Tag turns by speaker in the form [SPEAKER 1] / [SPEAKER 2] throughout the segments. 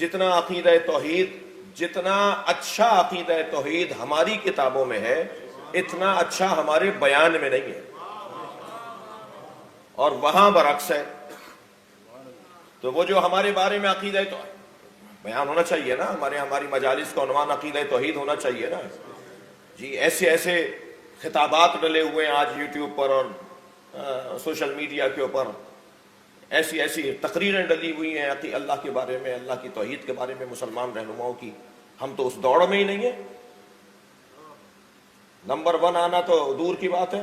[SPEAKER 1] جتنا عقیدہ توحید، جتنا اچھا عقیدہ توحید ہماری کتابوں میں ہے، اتنا اچھا ہمارے بیان میں نہیں ہے، اور وہاں برعکس ہے۔ تو وہ جو ہمارے بارے میں عقیدہ تو بیان ہونا چاہیے نا، ہماری مجالس کا عنوان عقیدہ توحید ہونا چاہیے نا جی۔ ایسے خطابات ڈلے ہوئے ہیں آج یوٹیوب پر اور سوشل میڈیا کے اوپر، ایسی تقریریں ڈلی ہوئی ہیں اللہ کے بارے میں، اللہ کی توحید کے بارے میں مسلمان رہنماؤں کی۔ ہم تو اس دوڑ میں ہی نہیں ہیں، نمبر 1 آنا تو دور کی بات ہے۔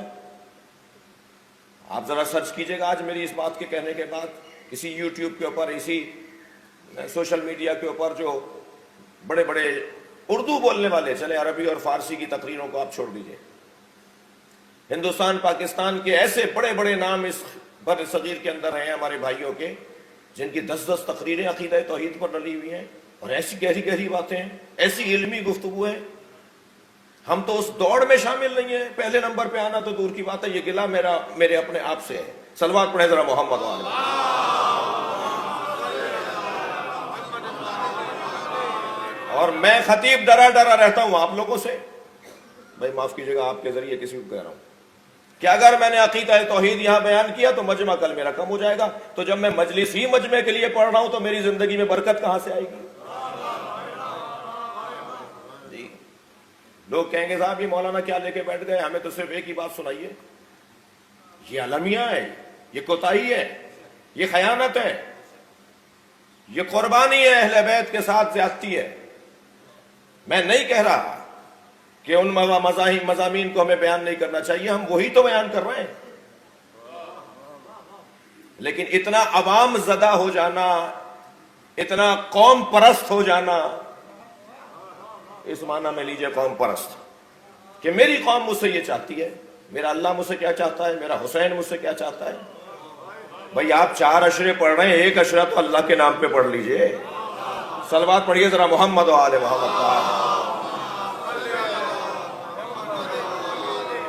[SPEAKER 1] آپ ذرا سرچ کیجئے گا آج میری اس بات کے کہنے کے بعد، اسی یوٹیوب کے اوپر، اسی سوشل میڈیا کے اوپر جو بڑے بڑے اردو بولنے والے، چلے عربی اور فارسی کی تقریروں کو آپ چھوڑ دیجئے، ہندوستان پاکستان کے ایسے بڑے بڑے نام اس بر صغیر کے اندر ہیں ہمارے بھائیوں کے، جن کی 10 تقریریں عقیدہ توحید پر ڈلی ہوئی ہیں، اور ایسی گہری باتیں ہیں، ایسی علمی گفتگو ہے۔ ہم تو اس دوڑ میں شامل نہیں ہیں، پہلے نمبر پہ آنا تو دور کی بات ہے۔ یہ گلہ میرے اپنے آپ سے ہے۔ صلوات پڑھیں ذرا محمد وآلہ۔ اور میں خطیب ڈرا رہتا ہوں آپ لوگوں سے، بھائی معاف کیجئے گا آپ کے ذریعے کسی کو کہہ رہا ہوں کہ اگر میں نے عقیدہ توحید یہاں بیان کیا تو مجمع کل میرا کم ہو جائے گا، تو جب میں مجلس ہی مجمع کے لیے پڑھ رہا ہوں تو میری زندگی میں برکت کہاں سے آئے گی؟ جی لوگ کہیں گے صاحب یہ مولانا کیا لے کے بیٹھ گئے، ہمیں تو صرف ایک ہی بات سنائیے۔ یہ المیہ ہے، یہ کوتاہی ہے، یہ خیانت ہے، یہ قربانی ہے، اہل بیت کے ساتھ زیادتی ہے۔ میں نہیں کہہ رہا کہ ان مضامین کو ہمیں بیان نہیں کرنا چاہیے، ہم وہی تو بیان کر رہے ہیں، لیکن اتنا عوام زدہ ہو جانا، اتنا قوم پرست ہو جانا، اس معنی میں لیجئے قوم پرست، کہ میری قوم مجھ سے یہ چاہتی ہے، میرا اللہ مجھ سے کیا چاہتا ہے، میرا حسین مجھ سے کیا چاہتا ہے۔ بھئی آپ 4 اشرے پڑھ رہے ہیں، 1 اشرہ تو اللہ کے نام پہ پڑھ لیجئے۔ صلوات پڑھیے ذرا محمد و آل محمد کا۔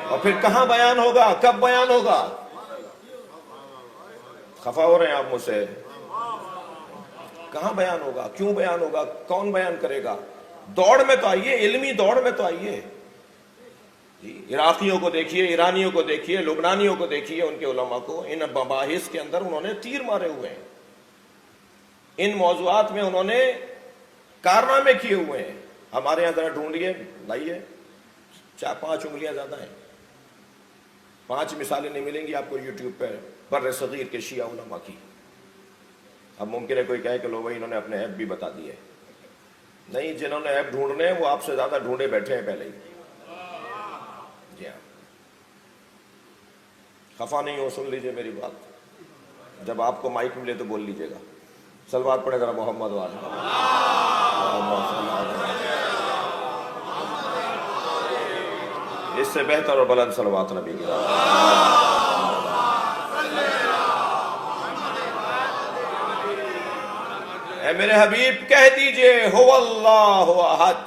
[SPEAKER 1] اور پھر کہاں بیان ہوگا، کب بیان ہوگا؟ خفا ہو رہے ہیں آپ مجھ سے؟ کہاں بیان ہوگا، کیوں بیان ہوگا، کون بیان کرے گا؟ دوڑ میں تو آئیے، علمی دوڑ میں تو آئیے جی۔ عراقیوں کو دیکھیے، ایرانیوں کو دیکھیے، لبنانیوں کو دیکھیے، ان کے علماء کو ان مباحث کے اندر انہوں نے تیر مارے ہوئے ہیں، ان موضوعات میں انہوں نے کارنامے کیے ہوئے ہیں۔ ہمارے یہاں ذرا ڈھونڈیے، لائیے، 4-5 انگلیاں زیادہ ہیں، 5 مثالیں نہیں ملیں گی آپ کو یوٹیوب پہ بر صغیر کے شیعہ علماء کی۔ اب ممکن ہے کوئی کہے کہ لو بھائی انہوں نے اپنے عیب بھی بتا دیے، نہیں، جنہوں نے عیب ڈھونڈنے ہیں وہ آپ سے زیادہ ڈھونڈے بیٹھے ہیں پہلے ہی۔ جی ہاں، خفا نہیں ہو، سن لیجئے میری بات، جب آپ کو مائک ملے تو بول لیجئے گا۔ صلوات پڑھے ذرا محمد وآلہ۔ اس سے بہتر اور بلند صلوات نبی کی۔ اے میرے حبیب کہہ دیجئے هو اللہ احد،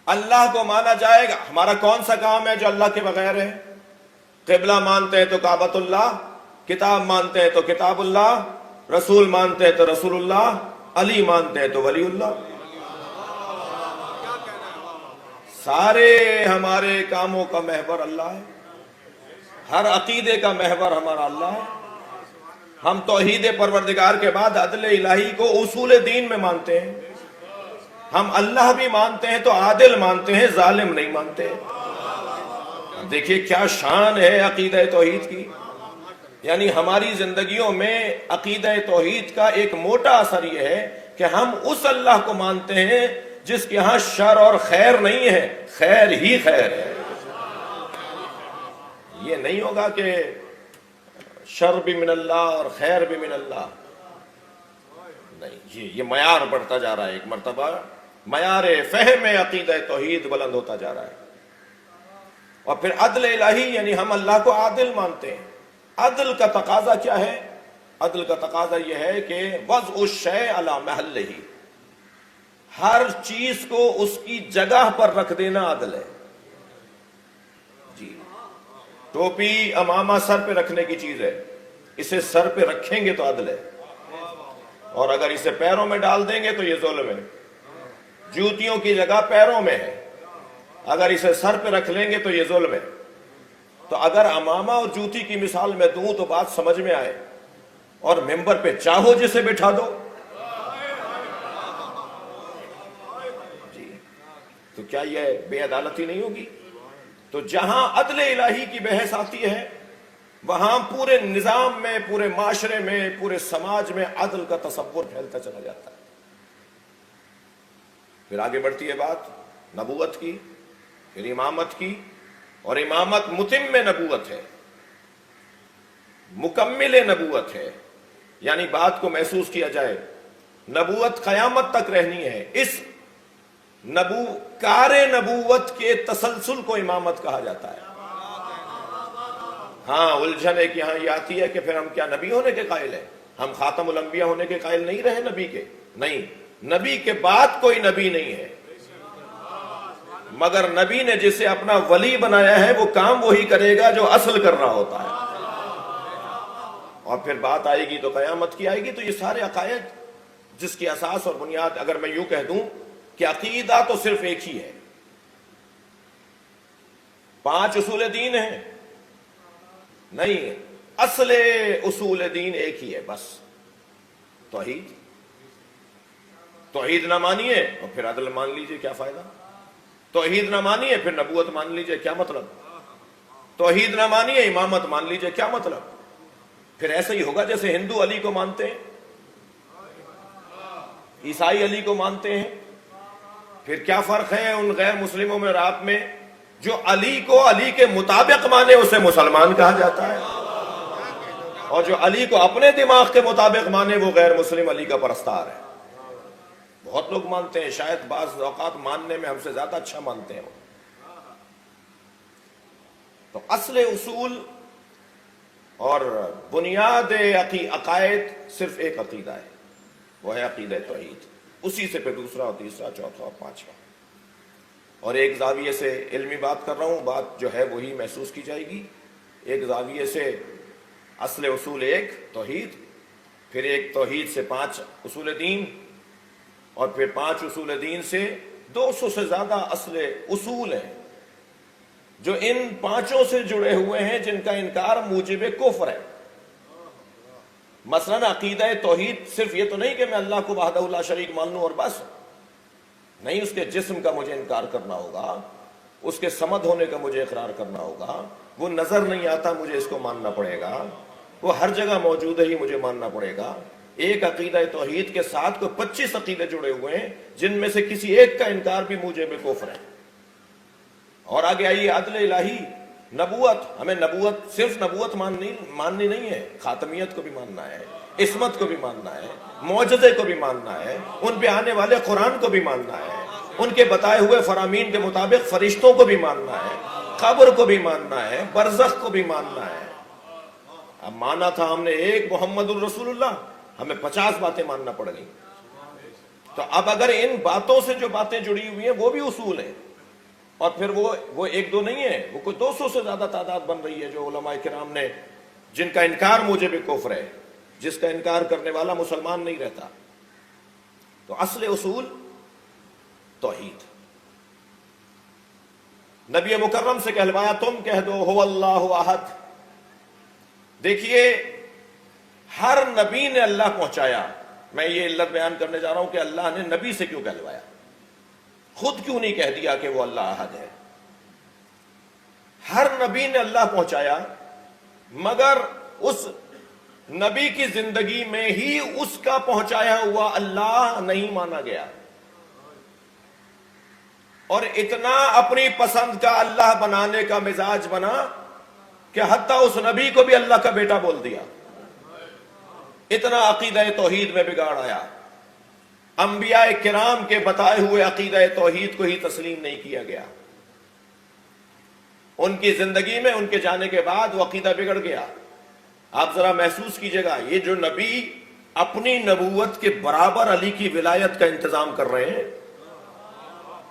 [SPEAKER 1] اللہ کو مانا جائے گا۔ ہمارا کون سا کام ہے جو اللہ کے بغیر ہے؟ قبلہ مانتے ہیں تو کعبۃ اللہ، کتاب مانتے ہیں تو کتاب اللہ، رسول مانتے ہیں تو رسول اللہ، علی مانتے ہیں تو ولی اللہ۔ سارے ہمارے کاموں کا محور اللہ ہے، ہر عقیدے کا محور ہمارا اللہ ہے۔ ہم توحید پروردگار کے بعد عدل الہی کو اصول دین میں مانتے ہیں۔ ہم اللہ بھی مانتے ہیں تو عادل مانتے ہیں، ظالم نہیں مانتے۔ دیکھیے کیا شان ہے عقیدہ توحید کی، یعنی ہماری زندگیوں میں عقیدہ توحید کا ایک موٹا اثر یہ ہے کہ ہم اس اللہ کو مانتے ہیں جس کے ہاں شر اور خیر نہیں ہے، خیر ہی خیر ہے۔ یہ نہیں ہوگا کہ شر بھی من اللہ اور خیر بھی من اللہ، نہیں، یہ معیار بڑھتا جا رہا ہے، ایک مرتبہ معیار فہم عقیدہ توحید بلند ہوتا جا رہا ہے۔ اور پھر عدل الہی، یعنی ہم اللہ کو عادل مانتے ہیں۔ عدل کا تقاضا کیا ہے؟ عدل کا تقاضا یہ ہے کہ وضع الشیء علی محلہ، ہر چیز کو اس کی جگہ پر رکھ دینا عدل ہے جی۔ ٹوپی امامہ سر پہ رکھنے کی چیز ہے، اسے سر پہ رکھیں گے تو عدل ہے۔ اور اگر اسے پیروں میں ڈال دیں گے تو یہ ظلم ہے. جوتیوں کی جگہ پیروں میں ہے، اگر اسے سر پہ رکھ لیں گے تو یہ ظلم ہے. تو اگر امامہ اور جوتی کی مثال میں دوں تو بات سمجھ میں آئے، اور ممبر پہ چاہو جسے بٹھا دو. جی تو کیا یہ بے عدالتی نہیں ہوگی؟ تو جہاں عدل الہی کی بحث آتی ہے وہاں پورے نظام میں، پورے معاشرے میں، پورے سماج میں عدل کا تصور پھیلتا چلا جاتا ہے. پھر آگے بڑھتی ہے بات نبوت کی، پھر امامت کی، اور امامت متم نبوت ہے، مکمل نبوت ہے. یعنی بات کو محسوس کیا جائے نبوت قیامت تک رہنی ہے. اس کار نبوت کے تسلسل کو امامت کہا جاتا ہے. ہاں الجھن ایک یہاں یہ آتی ہے کہ پھر ہم کیا نبی ہونے کے قائل ہیں؟ ہم خاتم الانبیاء ہونے کے قائل نہیں رہے نبی کے؟ نہیں، نبی کے بعد کوئی نبی نہیں ہے، مگر نبی نے جسے اپنا ولی بنایا ہے وہ کام وہی کرے گا جو اصل کر رہا ہوتا ہے. اور پھر بات آئے گی تو قیامت کی آئے گی. تو یہ سارے عقائد جس کی اساس اور بنیاد، اگر میں یوں کہہ دوں کہ عقیدہ تو صرف ایک ہی ہے، 5 اصول دین ہیں، نہیں، اصل اصول دین ایک ہی ہے بس، توحید. توحید نہ مانیے اور پھر عدل مان لیجئے، کیا فائدہ؟ توحید نہ مانیے پھر نبوت مان لیجئے، کیا مطلب؟ توحید نہ مانیے امامت مان لیجئے، کیا مطلب؟ پھر ایسا ہی ہوگا جیسے ہندو علی کو مانتے ہیں، عیسائی علی کو مانتے ہیں. پھر کیا فرق ہے ان غیر مسلموں میں اور آپ میں؟ جو علی کو علی کے مطابق مانے اسے مسلمان کہا جاتا ہے، اور جو علی کو اپنے دماغ کے مطابق مانے وہ غیر مسلم علی کا پرستار ہے. بہت لوگ مانتے ہیں، شاید بعض اوقات ماننے میں ہم سے زیادہ اچھا مانتے ہیں. تو اصل اصول اور بنیاد عقائد صرف ایک عقیدہ ہے، وہ ہے عقیدہ توحید. اسی سے پھر دوسرا اور تیسرا چوتھا اور پانچواں. اور ایک زاویے سے علمی بات کر رہا ہوں، بات جو ہے وہی محسوس کی جائے گی. ایک زاویے سے اصل اصول ایک توحید، پھر ایک توحید سے 5 اصول دین، اور پھر 5 اصول دین سے 200 سے زیادہ اصل اصول ہیں جو ان 5 سے جڑے ہوئے ہیں، جن کا انکار موجب کفر ہے. مثلا عقیدہ توحید صرف یہ تو نہیں کہ میں اللہ کو وحدہ لا شریک مان لوں اور بس، نہیں، اس کے جسم کا مجھے انکار کرنا ہوگا، اس کے صمد ہونے کا مجھے اقرار کرنا ہوگا، وہ نظر نہیں آتا مجھے اس کو ماننا پڑے گا، وہ ہر جگہ موجود ہے ہی مجھے ماننا پڑے گا. ایک عقیدہ توحید کے ساتھ کوئی 25 عقیدے جڑے ہوئے ہیں جن میں سے کسی ایک کا انکار بھی موجب کفر ہے. اور آگے آئیے عدل الہی، نبوت. ہمیں نبوت صرف نبوت ماننی نہیں ہے، خاتمیت کو بھی ماننا ہے، عصمت کو بھی ماننا ہے، معجزے کو بھی ماننا ہے، ان پہ آنے والے قرآن کو بھی ماننا ہے، ان کے بتائے ہوئے فرامین کے مطابق فرشتوں کو بھی ماننا ہے، قبر کو بھی ماننا ہے، برزخ کو بھی ماننا ہے. اب مانا تھا ہم نے ایک محمد الرسول اللہ، ہمیں 50 باتیں ماننا پڑ گئی. تو اب اگر ان باتوں سے جو باتیں جڑی ہوئی ہیں وہ بھی اصول ہیں، اور پھر وہ 1-2 نہیں ہے، وہ کوئی 200 سے زیادہ تعداد بن رہی ہے جو علماء کرام نے، جن کا انکار موجب کفر ہے، جس کا انکار کرنے والا مسلمان نہیں رہتا. تو اصل اصول توحید. نبی مکرم سے کہلوایا تم کہہ دو هو اللہ احد. دیکھیے ہر نبی نے اللہ پہنچایا. میں یہ علت بیان کرنے جا رہا ہوں کہ اللہ نے نبی سے کیوں کہلوایا، خود کیوں نہیں کہہ دیا کہ وہ اللہ احد ہے. ہر نبی نے اللہ پہنچایا، مگر اس نبی کی زندگی میں ہی اس کا پہنچایا ہوا اللہ نہیں مانا گیا، اور اتنا اپنی پسند کا اللہ بنانے کا مزاج بنا کہ حتیٰ اس نبی کو بھی اللہ کا بیٹا بول دیا. اتنا عقیدہ توحید میں بگاڑ آیا. انبیاء کرام کے بتائے ہوئے عقیدہ توحید کو ہی تسلیم نہیں کیا گیا. ان کی زندگی میں، ان کے جانے کے بعد وہ عقیدہ بگڑ گیا. آپ ذرا محسوس کیجئے گا، یہ جو نبی اپنی نبوت کے برابر علی کی ولایت کا انتظام کر رہے ہیں،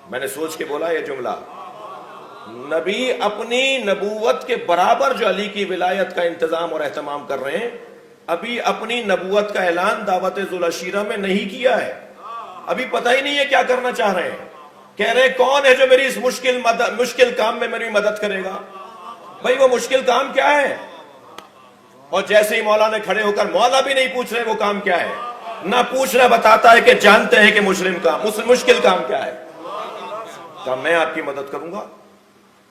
[SPEAKER 1] میں نے سوچ کے بولا یہ جملہ، نبی اپنی نبوت کے برابر جو علی کی ولایت کا انتظام اور اہتمام کر رہے ہیں، ابھی اپنی نبوت کا اعلان دعوت ذوالعشیرہ میں نہیں کیا ہے، ابھی پتہ ہی نہیں ہے کیا کرنا چاہ رہے ہیں. کہہ رہے ہیں کون ہے جو میری اس مشکل کام میں میری مدد کرے گا. بھائی وہ مشکل کام کیا ہے؟ اور جیسے ہی مولا نے کھڑے ہو کر، مولا بھی نہیں پوچھ رہے وہ کام کیا ہے، نہ پوچھ رہا، بتاتا ہے کہ جانتے ہیں کہ مشکل کام کیا ہے. کہا میں آپ کی مدد کروں گا.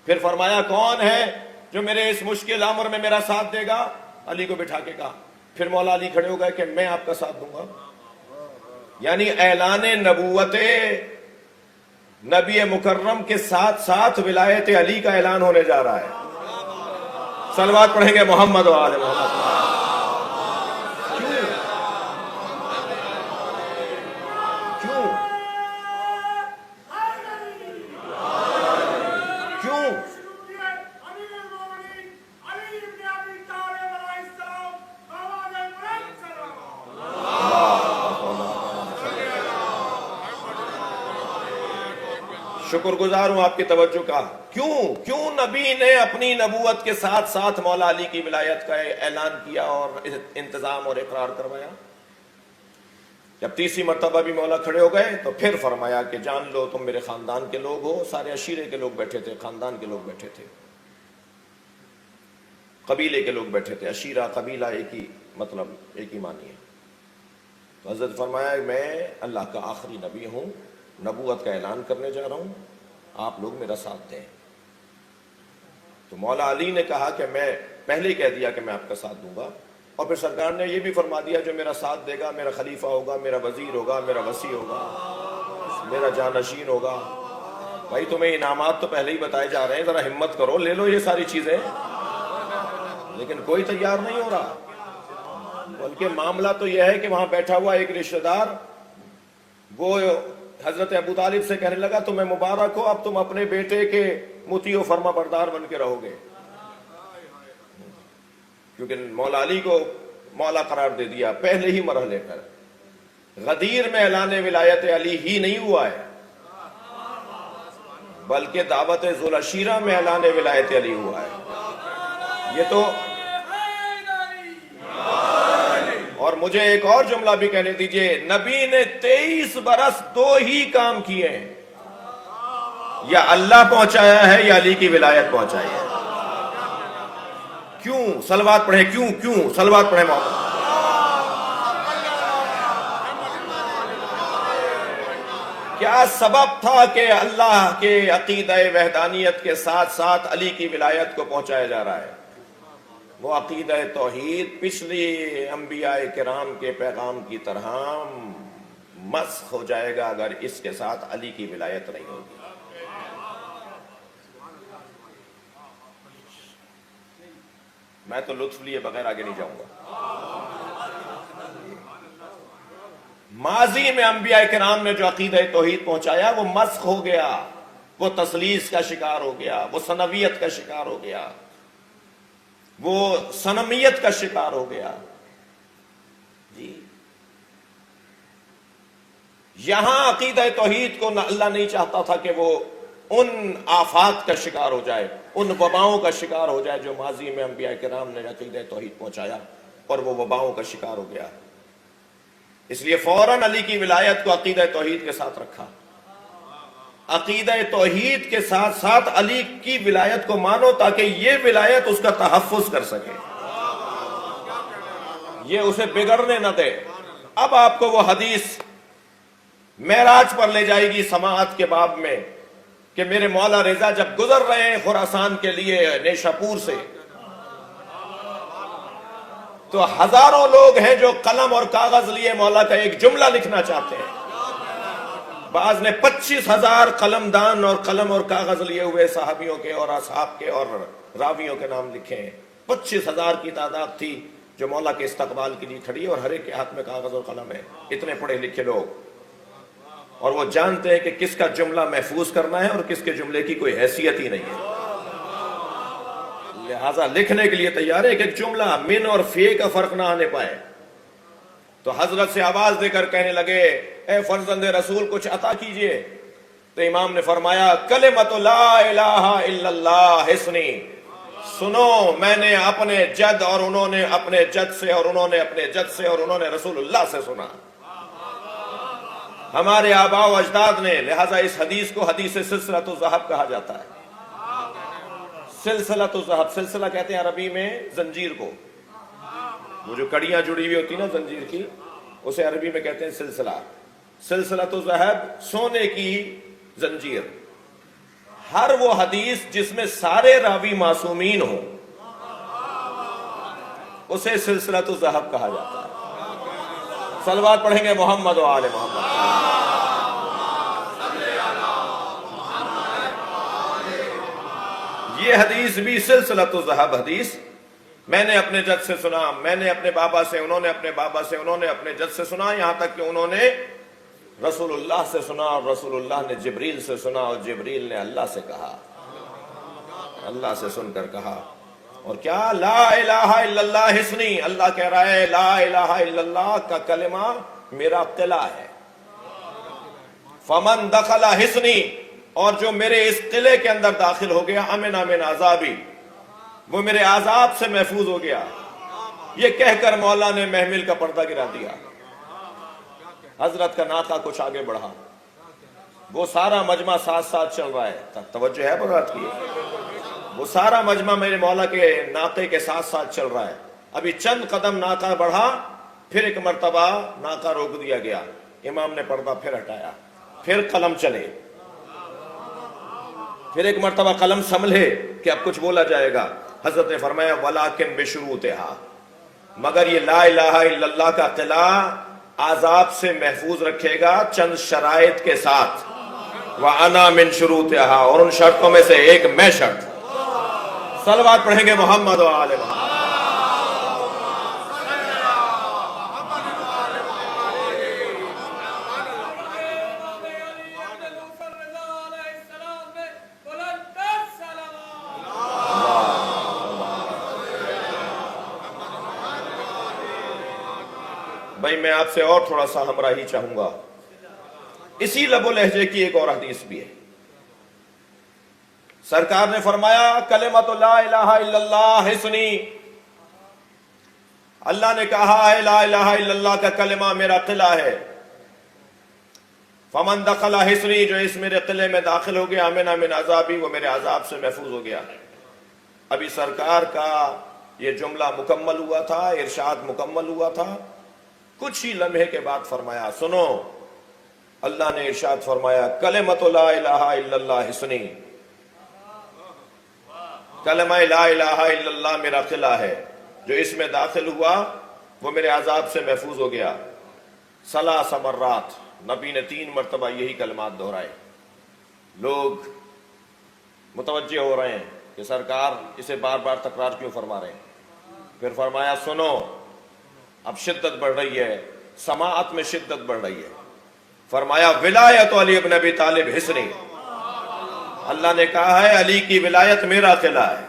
[SPEAKER 1] پھر فرمایا کون ہے جو میرے اس مشکل امر میں میرا ساتھ دے گا؟ علی کو بٹھا کے کہا. پھر مولا علی کھڑے ہو گئے کہ میں آپ کا ساتھ دوں گا. یعنی اعلان نبوت نبی مکرم کے ساتھ ساتھ ولایت علی کا اعلان ہونے جا رہا ہے. صلوات پڑھیں گے محمد و آل محمد. کیوں کیوں شکر گزار ہوں آپ کی توجہ کا. کیوں نبی نے اپنی نبوت کے ساتھ ساتھ مولا علی کی ولایت کا اعلان کیا اور انتظام اور اقرار کروایا؟ جب تیسری مرتبہ بھی مولا کھڑے ہو گئے تو پھر فرمایا کہ جان لو تم میرے خاندان کے لوگ ہو. سارے عشیرے کے لوگ بیٹھے تھے، خاندان کے لوگ بیٹھے تھے، قبیلے کے لوگ بیٹھے تھے. عشیرہ قبیلہ ایک ہی معنی ہے. تو حضرت فرمایا میں اللہ کا آخری نبی ہوں، نبوت کا اعلان کرنے جا رہا ہوں، آپ لوگ میرا ساتھ دیں. تو مولا علی نے کہا کہ میں پہلے ہی کہہ دیا کہ میں آپ کا ساتھ دوں گا. اور پھر سرکار نے یہ بھی فرما دیا جو میرا ساتھ دے گا میرا خلیفہ ہوگا، میرا وزیر ہوگا، میرا وصی ہوگا، میرا جانشین ہوگا. بھائی تمہیں انعامات تو پہلے ہی بتائے جا رہے ہیں، ذرا ہمت کرو، لے لو یہ ساری چیزیں. لیکن کوئی تیار نہیں ہو رہا. بلکہ معاملہ تو یہ ہے کہ وہاں بیٹھا ہوا ایک رشتہ دار وہ حضرت ابو طالب سے کہنے لگا تمہیں مبارک ہو، اب تم اپنے بیٹے کے مطیع و فرما بردار بن کے رہو گے. کیونکہ مولا علی کو مولا قرار دے دیا پہلے ہی مرحلے پر. غدیر میں اعلان ولایت علی ہی نہیں ہوا ہے، بلکہ دعوت ذوالعشیرہ میں اعلان ولایت علی ہوا ہے. یہ تو اور مجھے ایک اور جملہ بھی کہنے دیجئے، نبی نے 23 برس 2 ہی کام کیے ہیں، یا اللہ پہنچایا ہے یا علی کی ولایت پہنچائی ہے. کیوں؟ صلوات پڑھیں. کیوں صلوات پڑھیں محمد. کیا سبب تھا کہ اللہ کے عقیدہ وحدانیت کے ساتھ ساتھ علی کی ولایت کو پہنچایا جا رہا ہے؟ وہ عقیدہ توحید پچھلی انبیاء کرام کے پیغام کی طرح مسخ ہو جائے گا اگر اس کے ساتھ علی کی ولایت نہیں ہوگی. میں تو لطف لیے بغیر آگے نہیں جاؤں گا. ماضی میں انبیاء کرام نے جو عقیدہ توحید پہنچایا وہ مسخ ہو گیا، وہ تثلیث کا شکار ہو گیا، وہ ثنویت کا شکار ہو گیا، وہ صنمیت کا شکار ہو گیا. جی یہاں عقیدہ توحید کو اللہ نہیں چاہتا تھا کہ وہ ان آفات کا شکار ہو جائے، ان وباؤں کا شکار ہو جائے جو ماضی میں انبیاء کرام نے عقیدہ توحید پہنچایا، اور وہ وباؤں کا شکار ہو گیا. اس لیے فوراً علی کی ولایت کو عقیدہ توحید کے ساتھ رکھا. عقیدہ توحید کے ساتھ ساتھ علی کی ولایت کو مانو تاکہ یہ ولایت اس کا تحفظ کر سکے، یہ اسے بگڑنے نہ دے. اب آپ کو وہ حدیث معراج پر لے جائے گی سماعت کے باب میں کہ میرے مولا رضا جب گزر رہے ہیں خراسان کے لیے نیشاپور سے، تو ہزاروں لوگ ہیں جو قلم اور کاغذ لیے مولا کا ایک جملہ لکھنا چاہتے ہیں. بعض نے 25,000 قلمدان اور قلم اور کاغذ لیے ہوئے صحابیوں کے اور اصحاب کے اور راویوں کے نام لکھے ہیں. 25,000 کی تعداد تھی جو مولا کے استقبال کے لیے کھڑی ہے، اور ہر ایک کے ہاتھ میں کاغذ اور قلم ہے. اتنے پڑھے لکھے لوگ، اور وہ جانتے ہیں کہ کس کا جملہ محفوظ کرنا ہے اور کس کے جملے کی کوئی حیثیت ہی نہیں ہے، لہذا لکھنے کے لیے تیار ہے کہ ایک جملہ من اور فی کا فرق نہ آنے پائے. تو حضرت سے آواز دے کر کہنے لگے اے فرزند رسول کچھ عطا کیجئے. تو امام نے فرمایا کلمۃ لا الہ الا اللہ حسنی سنو میں نے اپنے جد اور انہوں نے اپنے جد سے اور انہوں نے اپنے جد سے اور انہوں نے رسول اللہ سے سنا. ہمارے آباء و اجداد نے، لہذا اس حدیث کو حدیث سلسلۃ الذہب کہا جاتا ہے. سلسلۃ الذہب، سلسلہ کہتے ہیں عربی میں زنجیر کو، وہ جو کڑیاں جڑی ہوئی ہوتی نا زنجیر کی، اسے عربی میں کہتے ہیں سلسلہ. سلسلۃ الذہب سونے کی زنجیر. ہر وہ حدیث جس میں سارے راوی معصومین ہوں اسے سلسلۃ الذہب کہا جاتا ہے. صلوات پڑھیں گے محمد و آل محمد. یہ حدیث بھی سلسلۃ الذہب حدیث. میں نے اپنے جد سے سنا، میں نے اپنے بابا سے، انہوں نے اپنے بابا سے، انہوں نے اپنے جد سے سنا، یہاں تک کہ انہوں نے رسول اللہ سے سنا اور رسول اللہ نے جبریل سے سنا اور جبریل نے اللہ سے کہا، اللہ سے سن کر کہا. اور کیا؟ لا الہ الا اللہ حصنی. اللہ کہہ رہا ہے لا الہ الا اللہ کا کلمہ میرا قلعہ ہے. فمن دخل حصنی، اور جو میرے اس قلعے کے اندر داخل ہو گیا، امن من عذابی، وہ میرے عذاب سے محفوظ ہو گیا. یہ کہہ کر مولا نے محمل کا پردہ گرا دیا. حضرت کا ناقہ کچھ آگے بڑھا، وہ سارا مجمع ساتھ ساتھ چل رہا ہے. توجہ ہے بات کی؟ وہ سارا مجمع میرے مولا کے ناقے کے ساتھ ساتھ چل رہا ہے. ابھی چند قدم ناقہ بڑھا، پھر ایک مرتبہ ناقہ روک دیا گیا. امام نے پردہ پھر ہٹایا، پھر قلم چلے، پھر ایک مرتبہ قلم سنبھلے کہ اب کچھ بولا جائے گا. حضرت نے فرمایا وَلَٰكِن بِشُرُوطِهَا، مگر یہ لا الہ الا اللہ کا قلعہ عذاب سے محفوظ رکھے گا چند شرائط کے ساتھ. وَأَنَا مِن شُرُوطِهَا، اور ان شرطوں میں سے ایک میں شرط. صلوات پڑھیں گے محمد و آل محمد. بھائی میں آپ سے اور تھوڑا سا ہمراہی چاہوں گا. اسی لب و لہجے کی ایک اور حدیث بھی ہے. سرکار نے فرمایا کلمۃ لا الہ الا اللہ حصنی. اللہ نے کہا ہے لا الہ الا اللہ کا کلمہ میرا قلعہ ہے. فمن دخل حصنی، جو اس میرے قلعے میں داخل ہو گیا، امن من عذابی، وہ میرے عذاب سے محفوظ ہو گیا. ابھی سرکار کا یہ جملہ مکمل ہوا تھا، ارشاد مکمل ہوا تھا. کچھ ہی لمحے کے بعد فرمایا سنو، اللہ نے ارشاد فرمایا کلمۃ لا الہ الا اللہ حصنی. کلمہ لا الہ الا اللہ میرا قلعہ ہے، جو اس میں داخل ہوا وہ میرے عذاب سے محفوظ ہو گیا. 3 مرات نبی نے 3 مرتبہ یہی کلمات دہرائے. لوگ متوجہ ہو رہے ہیں کہ سرکار اسے بار بار تکرار کیوں فرما رہے ہیں. پھر فرمایا سنو، اب شدت بڑھ رہی ہے، سماعت میں شدت بڑھ رہی ہے. فرمایا ولایت علی ابن ابی طالب حصنی. اللہ نے کہا ہے علی کی ولایت میرا قلعہ ہے.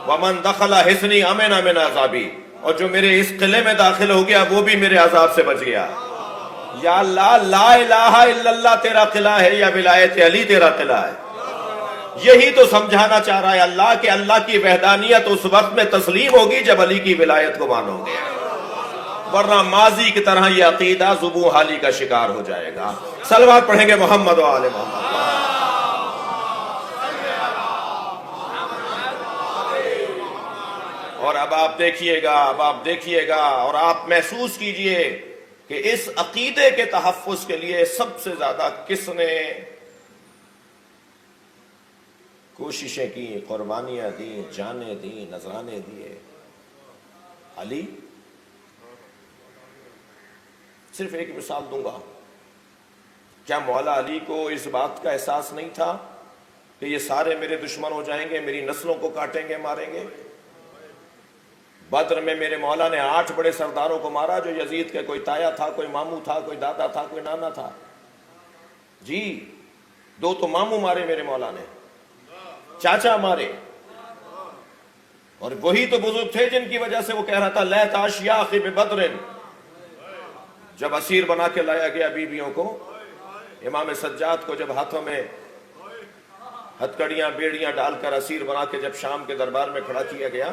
[SPEAKER 1] ومن دخل حصنی امن من عذابی، اور جو میرے اس قلعے میں داخل ہو گیا وہ بھی میرے عذاب سے بچ گیا. یا اللہ، لا الہ الا اللہ تیرا قلعہ ہے یا ولایت علی تیرا قلعہ ہے؟ یہی تو سمجھانا چاہ رہا ہے اللہ کہ اللہ کی وحدانیت اس وقت میں تسلیم ہوگی جب علی کی ولایت کو مانو گے، ورنہ ماضی کی طرح یہ عقیدہ ذبح حالی کا شکار ہو جائے گا. صلوات پڑھیں گے محمد و آل محمد. اور اب آپ دیکھیے گا اور آپ محسوس کیجئے کہ اس عقیدے کے تحفظ کے لیے سب سے زیادہ کس نے کوششیں کی، قربانیاں دی، جانیں دی، نذرانے دیے؟ علی. صرف ایک مثال دوں گا. کیا مولا علی کو اس بات کا احساس نہیں تھا کہ یہ سارے میرے دشمن ہو جائیں گے، میری نسلوں کو کاٹیں گے، ماریں گے؟ بدر میں میرے مولا نے 8 بڑے سرداروں کو مارا، جو یزید کے کوئی تایا تھا، کوئی ماموں تھا، کوئی دادا تھا، کوئی نانا تھا. جی 2 تو ماموں مارے میرے مولا نے، چاچا مارے. اور وہی تو بزرگ تھے جن کی وجہ سے وہ کہہ رہا تھا لیت اشیاخ ببدر. جب اسیر بنا کے لایا گیا بیویوں کو، امام سجاد کو جب ہاتھوں میں ہتکڑیاں بیڑیاں ڈال کر اسیر بنا کے جب شام کے دربار میں کھڑا کیا گیا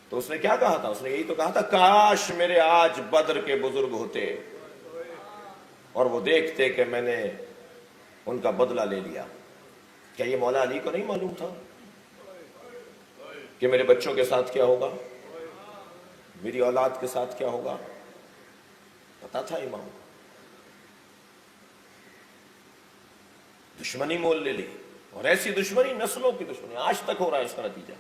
[SPEAKER 1] تو اس نے کیا کہا تھا؟ اس نے یہی تو کہا تھا، کاش میرے آج بدر کے بزرگ ہوتے اور وہ دیکھتے کہ میں نے ان کا بدلہ لے لیا۔ کیا یہ مولا علی کو نہیں معلوم تھا کہ میرے بچوں کے ساتھ کیا ہوگا، میری اولاد کے ساتھ کیا ہوگا؟ پتا تھا امام کو۔ دشمنی مول لے لی، اور ایسی دشمنی نسلوں کی دشمنی، آج تک ہو رہا ہے اس کا نتیجہ،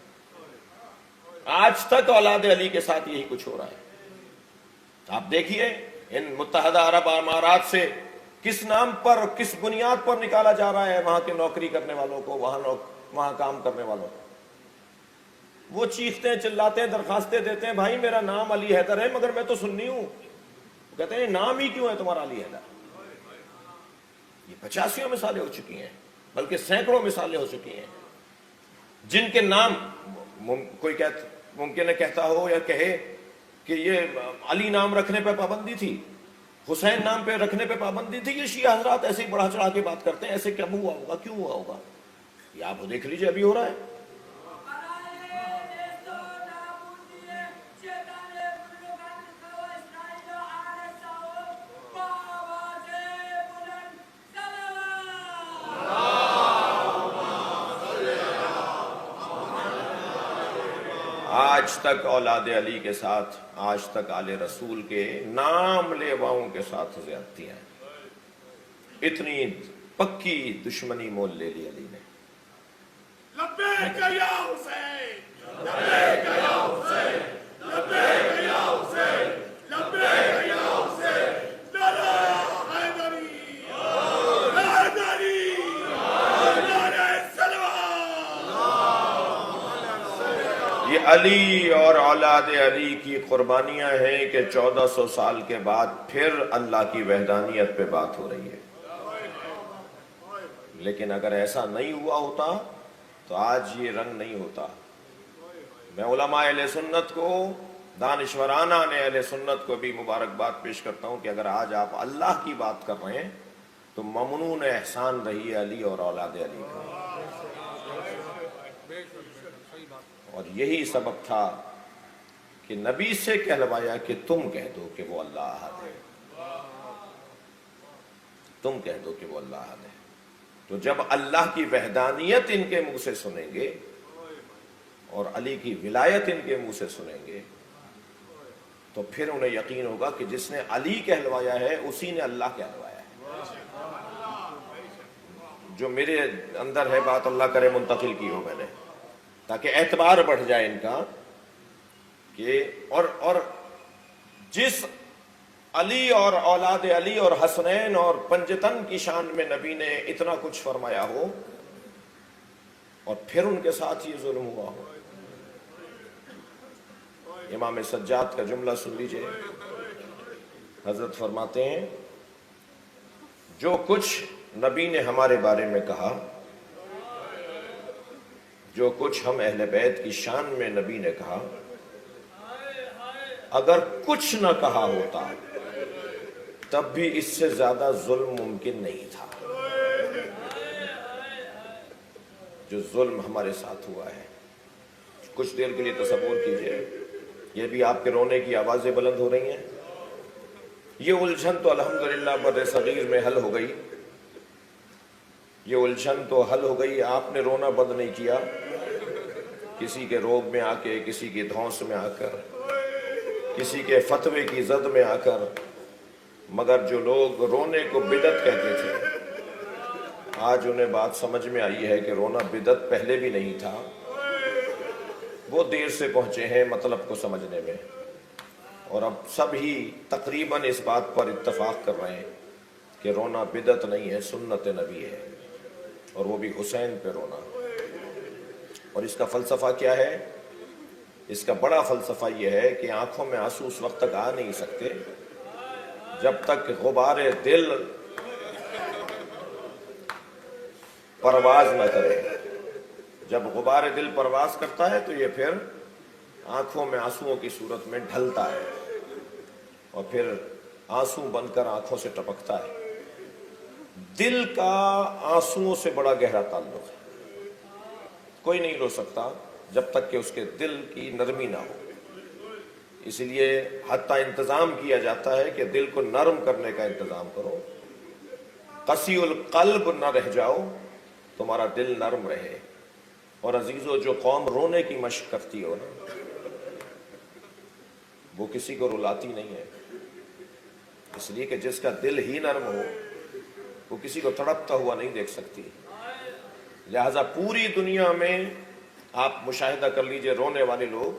[SPEAKER 1] آج تک اولاد علی کے ساتھ یہی کچھ ہو رہا ہے۔ آپ دیکھیے ان متحدہ عرب امارات سے کس نام پر اور کس بنیاد پر نکالا جا رہا ہے وہاں کے نوکری کرنے والوں کو، وہاں کام کرنے والوں کو۔ وہ چیختے ہیں، چلاتے ہیں، درخواستیں دیتے ہیں، بھائی میرا نام علی حیدر ہے مگر میں تو سنی ہوں۔ کہتے ہیں نام ہی کیوں ہے تمہارا علی حیدر؟ یہ 85 مثالیں ہو چکی ہیں، بلکہ سینکڑوں مثالیں ہو چکی ہیں، جن کے نام کوئی ممکن ہے کہتا ہو یا کہے کہ یہ علی نام رکھنے پہ پابندی تھی، حسین نام پہ رکھنے پہ پابندی تھی۔ یہ شیعہ حضرات ایسے ہی بڑھا چڑھا کے بات کرتے ہیں، ایسے کیا ہوا ہوگا، کیوں ہوا ہوگا؟ یہ آپ دیکھ لیجئے ابھی ہو رہا ہے۔ آج تک اولاد علی کے ساتھ، آج تک آل رسول کے نام لیواؤں کے ساتھ زیادتیاں ہیں۔ اتنی پکی دشمنی مول لے لی علی نے۔
[SPEAKER 2] لبیک یا حسین، لبیک یا حسین، لبیک یا حسین، لبیک یا حسین، نعرہ حیدری، حیدری، نعرہ سلوان۔
[SPEAKER 1] یہ علی اور اولاد علی کی قربانیاں ہیں کہ 1400 سال کے بعد پھر اللہ کی وحدانیت پہ بات ہو رہی ہے۔ لیکن اگر ایسا نہیں ہوا ہوتا تو آج یہ رنگ نہیں ہوتا۔ میں علماء اہل سنت کو، دانشورانہ اہل سنت کو بھی مبارکباد پیش کرتا ہوں کہ اگر آج آپ اللہ کی بات کر رہے ہیں تو ممنون احسان رہی ہے علی اور اولاد علی کا۔ اور یہی سبب تھا کہ نبی سے کہلوایا کہ تم کہہ دو کہ وہ اللہ احد ہے، تم کہہ دو کہ وہ اللہ احد ہے۔ تو جب اللہ کی وحدانیت ان کے منہ سے سنیں گے اور علی کی ولایت ان کے منہ سے سنیں گے تو پھر انہیں یقین ہوگا کہ جس نے علی کہلوایا ہے اسی نے اللہ کہلوایا ہے۔ جو میرے اندر ہے بات اللہ کرے منتقل کی ہو میں نے، تاکہ اعتبار بڑھ جائے ان کا کہ اور جس علی اور اولاد علی اور حسنین اور پنجتن کی شان میں نبی نے اتنا کچھ فرمایا ہو اور پھر ان کے ساتھ یہ ظلم ہوا ہو۔ امام سجاد کا جملہ سن لیجئے، حضرت فرماتے ہیں جو کچھ نبی نے ہمارے بارے میں کہا، جو کچھ ہم اہل بیت کی شان میں نبی نے کہا، اگر کچھ نہ کہا ہوتا تب بھی اس سے زیادہ ظلم ممکن نہیں تھا۔ جو ظلم ہمارے ساتھ ہوا ہے، کچھ دیر کے لیے تصور کیجئے، یہ بھی آپ کے رونے کی آوازیں بلند ہو رہی ہیں۔ یہ الجھن تو الحمدللہ بر صغیر میں حل ہو گئی، یہ الجھن تو حل ہو گئی، آپ نے رونا بند نہیں کیا، کسی کے روب میں آ کے، کسی کی دھونس میں آ کر، کسی کے فتوے کی زد میں آ کر، مگر جو لوگ رونے کو بدعت کہتے تھے آج انہیں بات سمجھ میں آئی ہے کہ رونا بدعت پہلے بھی نہیں تھا۔ وہ دیر سے پہنچے ہیں مطلب کو سمجھنے میں، اور اب سب ہی تقریباً اس بات پر اتفاق کر رہے ہیں کہ رونا بدعت نہیں ہے، سنت نبی ہے، اور وہ بھی حسین پہ رونا۔ اور اس کا فلسفہ کیا ہے؟ اس کا بڑا فلسفہ یہ ہے کہ آنکھوں میں آنسو اس وقت تک آ نہیں سکتے جب تک غبار دل پرواز نہ کرے۔ جب غبار دل پرواز کرتا ہے تو یہ پھر آنکھوں میں آنسوؤں کی صورت میں ڈھلتا ہے اور پھر آنسو بن کر آنکھوں سے ٹپکتا ہے۔ دل کا آنسوؤں سے بڑا گہرا تعلق ہے۔ کوئی نہیں رو سکتا جب تک کہ اس کے دل کی نرمی نہ ہو. اس لیے حتیٰ انتظام کیا جاتا ہے کہ دل کو نرم کرنے کا انتظام کرو. قسی القلب نہ رہ جاؤ، تمہارا دل نرم رہے. اور عزیزو، جو قوم رونے کی مشق کرتی ہو نا، وہ کسی کو رلاتی نہیں ہے. اس لیے کہ جس کا دل ہی نرم ہو وہ کسی کو تڑپتا ہوا نہیں دیکھ سکتی. لہذا پوری دنیا میں آپ مشاہدہ کر لیجئے، رونے والے لوگ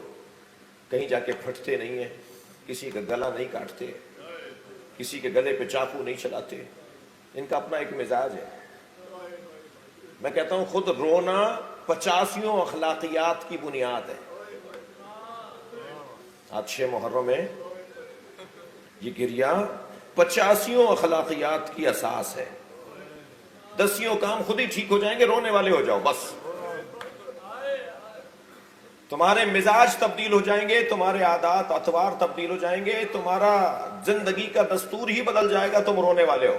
[SPEAKER 1] کہیں جا کے پھٹتے نہیں ہیں، کسی کا گلا نہیں کاٹتے، کسی کے گلے پہ چاقو نہیں چلاتے. ان کا اپنا ایک مزاج ہے. میں کہتا ہوں خود رونا 85 اخلاقیات کی بنیاد ہے. آج 6 محرم میں یہ گریہ 85 اخلاقیات کی اساس ہے. 10 کام خود ہی ٹھیک ہو جائیں گے، رونے والے ہو جاؤ بس. تمہارے مزاج تبدیل ہو جائیں گے، تمہارے عادات اطوار تبدیل ہو جائیں گے، تمہارا زندگی کا دستور ہی بدل جائے گا، تم رونے والے ہو.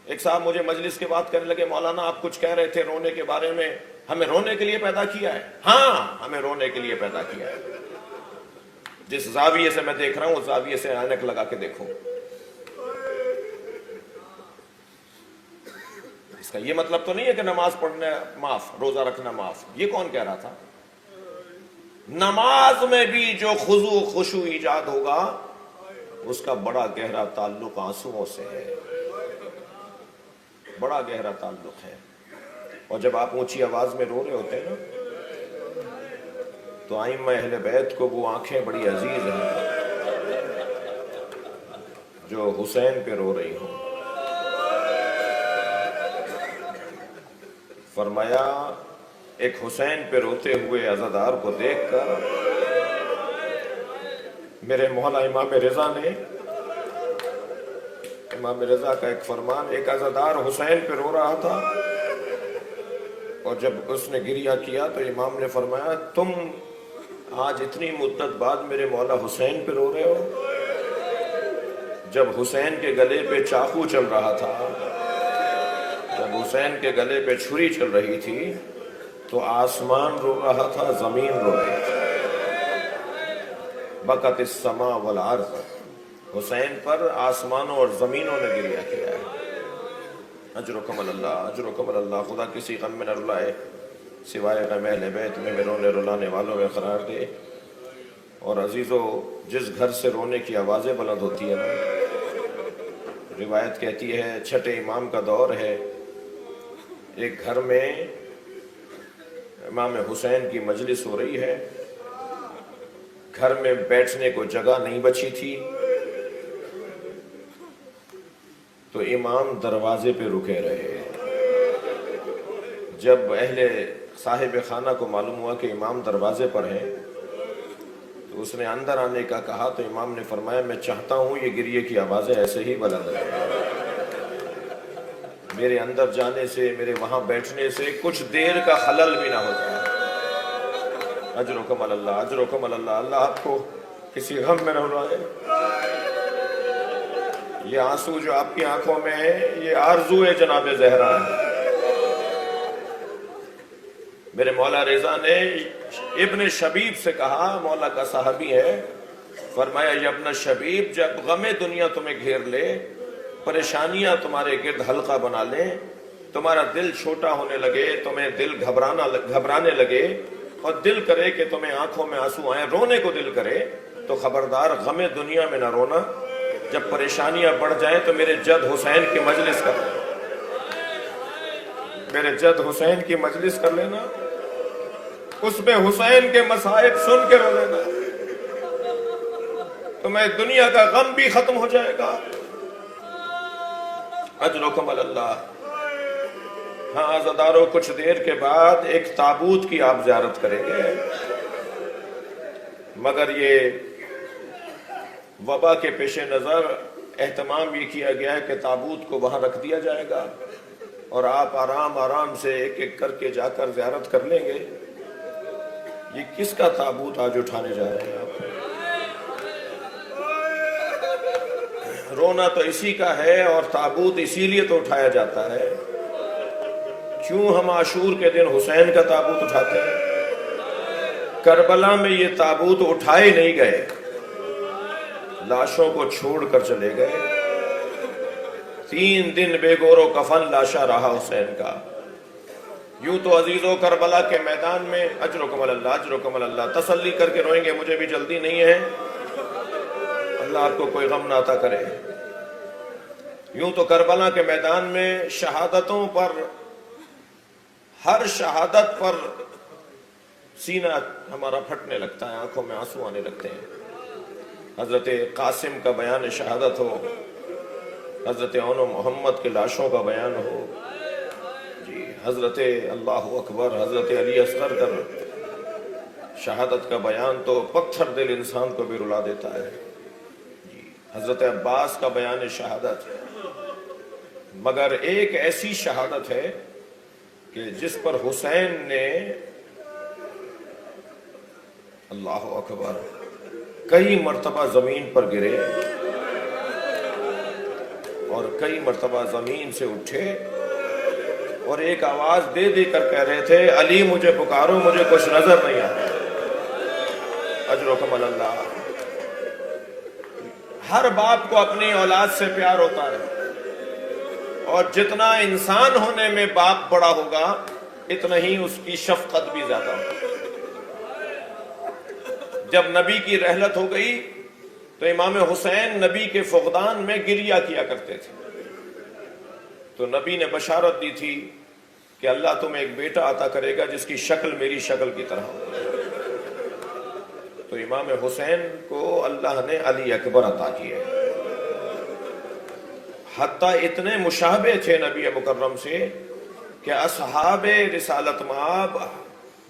[SPEAKER 1] ایک صاحب مجھے مجلس کے بعد کہنے لگے، مولانا آپ کچھ کہہ رہے تھے رونے کے بارے میں، ہمیں رونے کے لیے پیدا کیا ہے. ہاں، ہمیں رونے کے لیے پیدا کیا ہے. جس زاویے سے میں دیکھ رہا ہوں اس زاویے سے عینک لگا کے دیکھو. اس کا یہ مطلب تو نہیں ہے کہ نماز پڑھنا معاف، روزہ رکھنا معاف. یہ کون کہہ رہا تھا؟ نماز میں بھی جو خضوع خشوع ایجاد ہوگا اس کا بڑا گہرا تعلق آنسوؤں سے ہے، بڑا گہرا تعلق ہے. اور جب آپ اونچی آواز میں رو رہے ہوتے ہیں نا تو ائمہ اہل بیت کو وہ آنکھیں بڑی عزیز ہیں جو حسین پہ رو رہی ہوں. فرمایا ایک حسین پہ روتے ہوئے عزادار کو دیکھ کر میرے مولا امام رضا نے، امام رضا کا ایک فرمان، ایک عزادار حسین پہ رو رہا تھا اور جب اس نے گریہ کیا تو امام نے فرمایا تم آج اتنی مدت بعد میرے مولا حسین پہ رو رہے ہو. جب حسین کے گلے پہ چاقو چل رہا تھا، جب حسین کے گلے پہ چھری چل رہی تھی تو آسمان رو رہا تھا، زمین رو رہی تھی. بکت السماء والارض، حسین پر آسمانوں اور زمینوں نے گریہ کیا ہے. اجرکم اللہ، اجرکم اللہ. خدا کسی غم میں نہ رلائے سوائے غم اہل بیت میں رونے رلانے والوں میں قرار دے. اور عزیزو، جس گھر سے رونے کی آوازیں بلند ہوتی ہے نا، روایت کہتی ہے 6 امام کا دور ہے، ایک گھر میں امام حسین کی مجلس ہو رہی ہے، گھر میں بیٹھنے کو جگہ نہیں بچی تھی تو امام دروازے پہ رکے رہے. جب اہل صاحب خانہ کو معلوم ہوا کہ امام دروازے پر ہیں تو اس نے اندر آنے کا کہا تو امام نے فرمایا میں چاہتا ہوں یہ گریے کی آوازیں ایسے ہی بلند رہیں، میرے اندر جانے سے، میرے وہاں بیٹھنے سے کچھ دیر کا خلل بھی نہ ہو جائے. اجرکم اللہ، اجرکم اللہ. اللہ آپ کو کسی غم میں نہ رلائے. یہ آنسو جو آپ کی آنکھوں میں ہے یہ آرزو ہے جناب زہرا ہے. میرے مولا رضا نے ابن شبیب سے کہا، مولا کا صحابی ہے، فرمایا یا ابن شبیب، جب غم دنیا تمہیں گھیر لے، پریشانیاں تمہارے گرد حلقہ بنا لیں، تمہارا دل چھوٹا ہونے لگے، تمہیں دل گھبرانے لگے اور دل کرے کہ تمہیں آنکھوں میں آنسو آئیں، رونے کو دل کرے، تو خبردار غم دنیا میں نہ رونا. جب پریشانیاں بڑھ جائیں تو میرے جد حسین کی مجلس کر لینا، میرے جد حسین کی مجلس کر لینا، اس میں حسین کے مصائب سن کے رو لینا، تمہیں دنیا کا غم بھی ختم ہو جائے گا. اجرکم اللہ. ہاں عزادارو، کچھ دیر کے بعد ایک تابوت کی آپ زیارت کریں گے، مگر یہ وبا کے پیش نظر اہتمام یہ کیا گیا ہے کہ تابوت کو وہاں رکھ دیا جائے گا اور آپ آرام آرام سے ایک ایک کر کے جا کر زیارت کر لیں گے. یہ کس کا تابوت آج اٹھانے جا رہے ہیں آپ؟ رونا تو اسی کا ہے اور تابوت اسی لیے تو اٹھایا جاتا ہے کیوں ہم عاشور کے دن حسین کا تابوت اٹھاتے ہیں؟ کربلا میں یہ تابوت اٹھائے نہیں گئے، لاشوں کو چھوڑ کر چلے گئے۔ 3 دن بے گور و کفن لاشا رہا حسین کا۔ یوں تو عزیزو کربلا کے میدان میں اجرکم اللہ، اجرکم اللہ، تسلی کر کے روئیں گے، مجھے بھی جلدی نہیں ہے، اللہ آپ کو کوئی غم نہ عطا کرے۔ یوں تو کربلا کے میدان میں شہادتوں پر، ہر شہادت پر سینہ ہمارا پھٹنے لگتا ہے، آنکھوں میں آنسو آنے لگتے ہیں۔ حضرت قاسم کا بیان شہادت ہو، حضرت عون و محمد کے لاشوں کا بیان ہو، جی حضرت اللہ اکبر، حضرت علی اصغر کا شہادت کا بیان تو پتھر دل انسان کو بھی رلا دیتا ہے، جی حضرت عباس کا بیان شہادت۔ مگر ایک ایسی شہادت ہے کہ جس پر حسین نے، اللہ اکبر، کئی مرتبہ زمین پر گرے اور کئی مرتبہ زمین سے اٹھے اور ایک آواز دے دے کر کہہ رہے تھے، علی مجھے پکارو، مجھے کچھ نظر نہیں آتا۔ اجرکم اللہ۔ ہر باپ کو اپنی اولاد سے پیار ہوتا ہے، اور جتنا انسان ہونے میں باپ بڑا ہوگا اتنا ہی اس کی شفقت بھی زیادہ ہوگی۔ جب نبی کی رحلت ہو گئی تو امام حسین نبی کے فقدان میں گریہ کیا کرتے تھے، تو نبی نے بشارت دی تھی کہ اللہ تمہیں ایک بیٹا عطا کرے گا جس کی شکل میری شکل کی طرح ہو۔ تو امام حسین کو اللہ نے علی اکبر عطا کیے، حتیٰ اتنے مشابہ تھے نبی مکرم سے کہ اصحاب رسالت مآب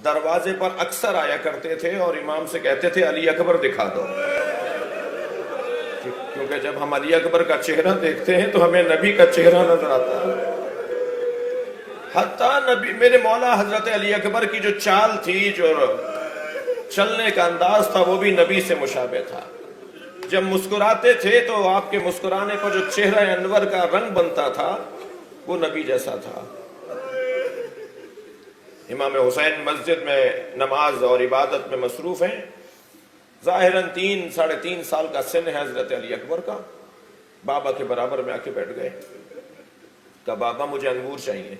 [SPEAKER 1] دروازے پر اکثر آیا کرتے تھے اور امام سے کہتے تھے علی اکبر دکھا دو، کیونکہ جب ہم علی اکبر کا چہرہ دیکھتے ہیں تو ہمیں نبی کا چہرہ نظر آتا ہے۔ حتیٰ نبی میرے مولا حضرت علی اکبر کی جو چال تھی، جو چلنے کا انداز تھا، وہ بھی نبی سے مشابہ تھا۔ جب مسکراتے تھے تو آپ کے مسکرانے کو جو چہرہ انور کا رنگ بنتا تھا وہ نبی جیسا تھا۔ امام حسین مسجد میں نماز اور عبادت میں مصروف ہیں، ظاہراً 3-3.5 سال کا سن ہے حضرت علی اکبر کا۔ بابا کے برابر میں آ کے بیٹھ گئے، کہا بابا مجھے انگور چاہیے۔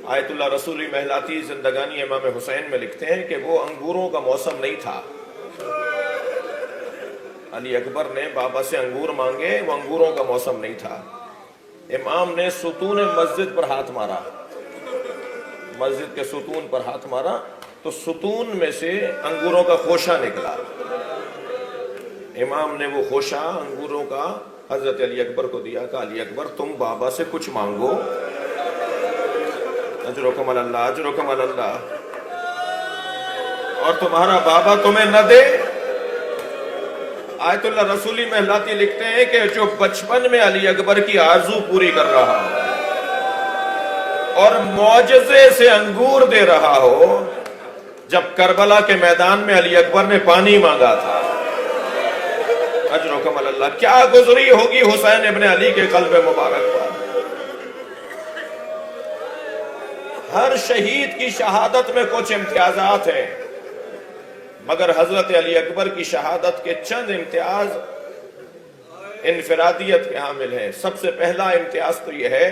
[SPEAKER 1] آیت اللہ رسولی محلاتی زندگانی امام حسین میں لکھتے ہیں کہ وہ انگوروں کا موسم نہیں تھا۔ علی اکبر نے بابا سے انگور مانگے، وہ انگوروں کا موسم نہیں تھا۔ امام نے ستون مسجد پر ہاتھ مارا، مسجد کے ستون پر ہاتھ مارا تو ستون میں سے انگوروں کا خوشہ نکلا۔ امام نے وہ خوشہ انگوروں کا حضرت علی اکبر کو دیا، کہا علی اکبر تم بابا سے کچھ مانگو، اجرکم اللہ، اجرکم اللہ، اور تمہارا بابا تمہیں نہ دے۔ آیت اللہ رسولی محلاتی لکھتے ہیں کہ جو بچپن میں علی اکبر کی آرزو پوری کر رہا ہو اور معجزے سے انگور دے رہا ہو، جب کربلا کے میدان میں علی اکبر نے پانی مانگا تھا، اجرکم اللہ، کیا گزری ہوگی حسین ابن علی کے قلب مبارک پر۔ ہر شہید کی شہادت میں کچھ امتیازات ہیں، مگر حضرت علی اکبر کی شہادت کے چند امتیاز انفرادیت کے حامل ہیں۔ سب سے پہلا امتیاز تو یہ ہے،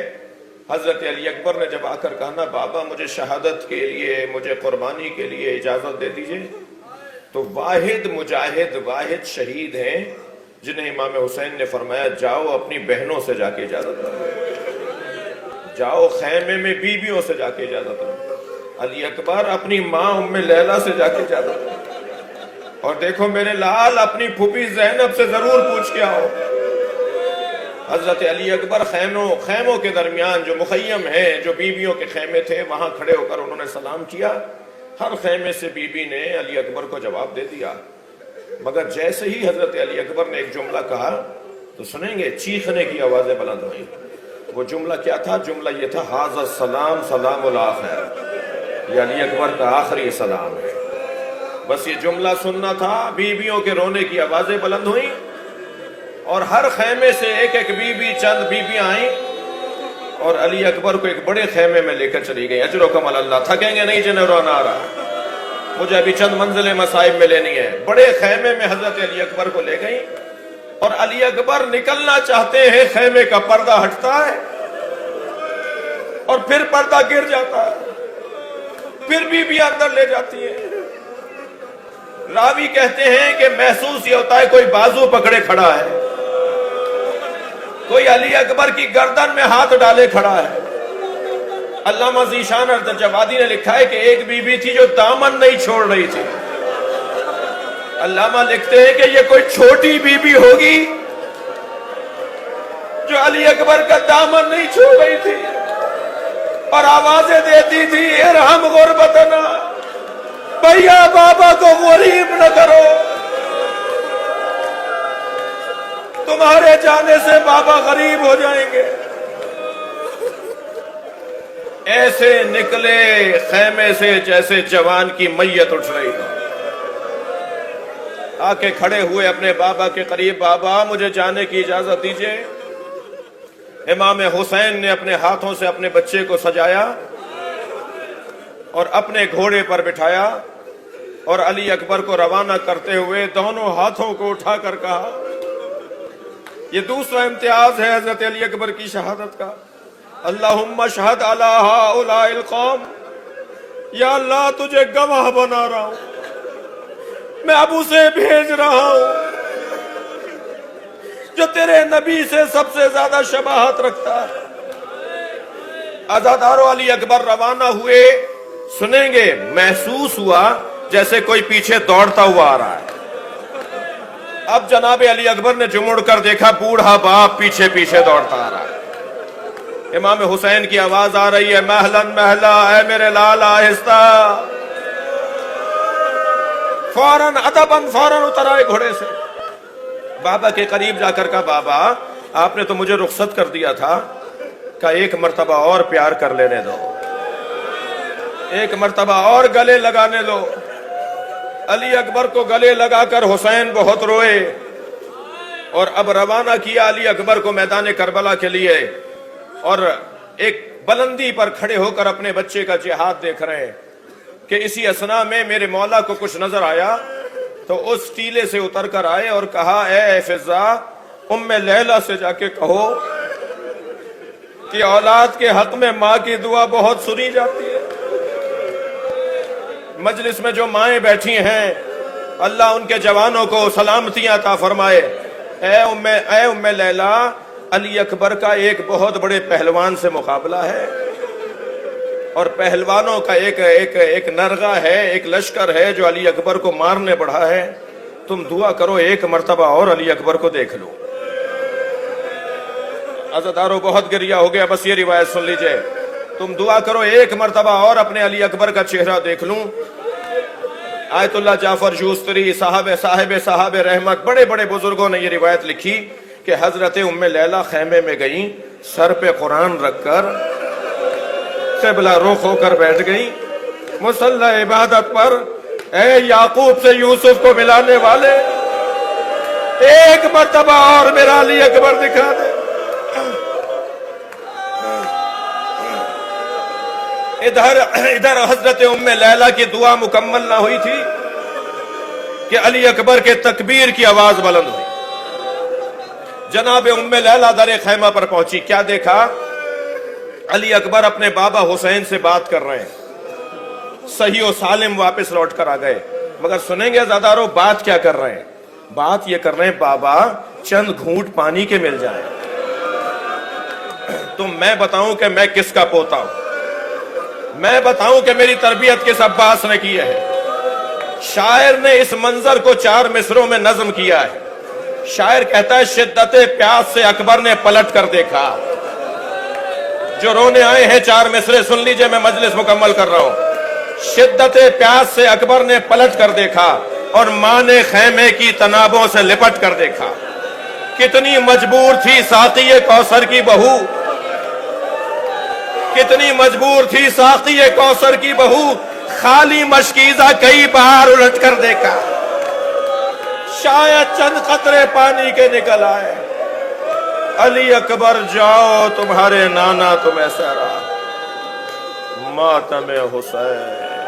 [SPEAKER 1] حضرت علی اکبر نے جب آ کر کہا نا بابا مجھے شہادت کے لیے، مجھے قربانی کے لیے اجازت دے دیجئے، تو واحد مجاہد، واحد شہید ہیں جنہیں امام حسین نے فرمایا جاؤ اپنی بہنوں سے جا کے اجازت لو، جاؤ خیمے میں بیویوں سے جا کے اجازت لو۔ علی اکبر اپنی ماں ام لیلہ سے جا کے اجازت لو، اور دیکھو میرے لال اپنی پھوپھی زینب سے ضرور پوچھ کے آؤ۔ حضرت علی اکبر خیموں کے درمیان جو مخیم ہیں، جو بیویوں کے خیمے تھے، وہاں کھڑے ہو کر انہوں نے سلام کیا۔ ہر خیمے سے بی نے علی اکبر کو جواب دے دیا، مگر جیسے ہی حضرت علی اکبر نے ایک جملہ کہا تو سنیں گے چیخنے کی آوازیں بلند ہوئیں۔ وہ جملہ کیا تھا؟ جملہ یہ تھا ھذا السلام سلام الآخر، یہ علی اکبر کا آخری سلام ہے۔ بس یہ جملہ سننا تھا، بیویوں کے رونے کی آوازیں بلند ہوئیں، اور ہر خیمے سے ایک ایک بیوی، چند بیویاں آئیں اور علی اکبر کو ایک بڑے خیمے میں لے کر چلی گئی. اجرکم علی اللہ. تھکیں گے نہیں جنرل نارا, مجھے ابھی چند منزلیں مصائب میں لینی ہے. بڑے خیمے میں حضرت علی اکبر کو لے گئی, اور علی اکبر نکلنا چاہتے ہیں, خیمے کا پردہ ہٹتا ہے اور پھر پردہ گر جاتا ہے, پھر بھی اندر لے جاتی ہے. راوی کہتے ہیں کہ محسوس یہ ہوتا ہے کوئی بازو پکڑے کھڑا ہے, کوئی علی اکبر کی گردن میں ہاتھ ڈالے کھڑا ہے. علامہ ذیشان الدرجوادی نے لکھا ہے کہ ایک بی بی تھی جو دامن نہیں چھوڑ رہی تھی. علامہ لکھتے ہیں کہ یہ کوئی چھوٹی بی بی ہوگی جو علی اکبر کا دامن نہیں چھوڑ رہی تھی اور آوازیں دیتی تھی, ارحم غربتنا, بھیا بابا کو غریب نہ کرو, تمہارے جانے سے بابا غریب ہو جائیں گے. ایسے نکلے خیمے سے جیسے جوان کی میت اٹھ رہی ہو. آ کے کھڑے ہوئے اپنے بابا کے قریب, بابا مجھے جانے کی اجازت دیجیے. امام حسین نے اپنے ہاتھوں سے اپنے بچے کو سجایا اور اپنے گھوڑے پر بٹھایا, اور علی اکبر کو روانہ کرتے ہوئے دونوں ہاتھوں کو اٹھا کر کہا, یہ دوسرا امتیاز ہے حضرت علی اکبر کی شہادت کا, اللہم اشہد علی ہؤلاء القوم, یا اللہ تجھے گواہ بنا رہا ہوں, میں اب اسے بھیج رہا ہوں جو تیرے نبی سے سب سے زیادہ شباہت رکھتا ہے. عزادارو علی اکبر روانہ ہوئے. سنیں گے محسوس ہوا جیسے کوئی پیچھے دوڑتا ہوا آ رہا ہے. اب جناب علی اکبر نے جمڑ کر دیکھا بوڑھا باپ پیچھے پیچھے دوڑتا آ رہا ہے. امام حسین کی آواز آ رہی ہے, محلن محلا, اے میرے لال آہستہ. فوراً ادباً فوراً اتر آئے گھوڑے سے, بابا کے قریب جا کر کہا, بابا آپ نے تو مجھے رخصت کر دیا تھا, کہ ایک مرتبہ اور پیار کر لینے دو, ایک مرتبہ اور گلے لگانے دو. علی اکبر کو گلے لگا کر حسین بہت روئے, اور اب روانہ کیا علی اکبر کو میدان کربلا کے لیے, اور ایک بلندی پر کھڑے ہو کر اپنے بچے کا جہاد دیکھ رہے ہیں کہ اسی اثنا میں میرے مولا کو کچھ نظر آیا, تو اس ٹیلے سے اتر کر آئے اور کہا, اے فضا, ام لیلہ سے جا کے کہو کہ اولاد کے حق میں ماں کی دعا بہت سنی جاتی ہے. مجلس میں جو مائیں بیٹھی ہیں, اللہ ان کے جوانوں کو سلامتیاں عطا فرمائے. اے ام لیلہ, علی اکبر کا ایک بہت بڑے پہلوان سے مقابلہ ہے, اور پہلوانوں کا ایک نرغہ ہے, ایک لشکر ہے جو علی اکبر کو مارنے بڑھا ہے. تم دعا کرو ایک مرتبہ اور علی اکبر کو دیکھ لو. عزادارو بہت گریہ ہو گیا, بس یہ روایت سن لیجئے. تم دعا کرو ایک مرتبہ اور اپنے علی اکبر کا چہرہ دیکھ لوں. آیت اللہ جعفر جوستری, صاحب رحمت, بڑے بڑے بزرگوں نے یہ روایت لکھی کہ حضرت ام لیلہ خیمے میں گئیں, سر پہ قرآن رکھ کر قبلہ رخ ہو کر بیٹھ گئی مصلی عبادت پر. اے یعقوب سے یوسف کو ملانے والے, ایک مرتبہ اور میرا علی اکبر دکھا دے. ادھر حضرت ام لیلہ کی دعا مکمل نہ ہوئی تھی کہ علی اکبر کے تکبیر کی آواز بلند ہوئی. جناب ام لیلہ در خیمہ پر پہنچی, کیا دیکھا؟ علی اکبر اپنے بابا حسین سے بات کر رہے ہیں, صحیح و سالم واپس لوٹ کر آ گئے. مگر سنیں گے عزادارو بات کیا کر رہے ہیں؟ بات یہ کر رہے ہیں, بابا چند گھونٹ پانی کے مل جائیں تو میں بتاؤں کہ میں کس کا پوتا ہوں, میں بتاؤں کہ میری تربیت کس عباس نے کی ہے. شاعر نے اس منظر کو 4 مصروں میں نظم کیا ہے. شاعر کہتا ہے, شدت پیاس سے اکبر نے پلٹ کر دیکھا. جو رونے آئے ہیں 4 مصرے سن لیجئے, میں مجلس مکمل کر رہا ہوں. شدت پیاس سے اکبر نے پلٹ کر دیکھا اور ماں نے خیمے کی تنابوں سے لپٹ کر دیکھا. کتنی مجبور تھی ساقی کوثر کی بہو, کتنی مجبور تھی ساقی کوثر کی بہو, خالی مشکیزہ کئی بار الٹ کر دیکھا. شاید چند قطرے پانی کے نکل آئے, علی اکبر جاؤ تمہارے نانا تمہیں سہرا ماتم حسین